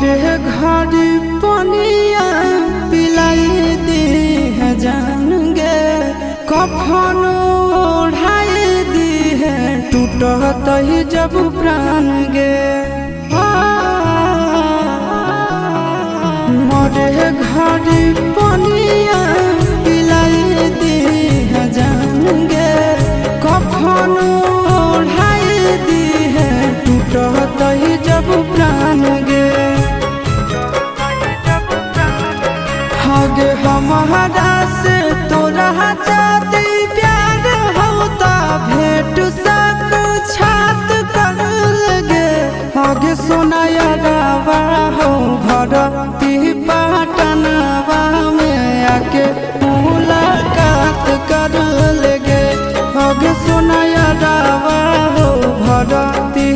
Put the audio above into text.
मोरे घर पनिया पिलाई दी है जान गे, कफन ओढ़ाई दी है टूटत ही जब प्राण गे। मोरे घर पनिया पिलाई दी है जान गे, कफन ओढ़ाई दी है टूटत ही जब प्राण गे। हगे हमारा से तोरा जाती प्यार होता भेंट साक्षात कर लगे। हगे सोनाया रावा हो भरती पाटनवा में आके मुलाकात कर लगे। हगे सोनाया रावा हो भरती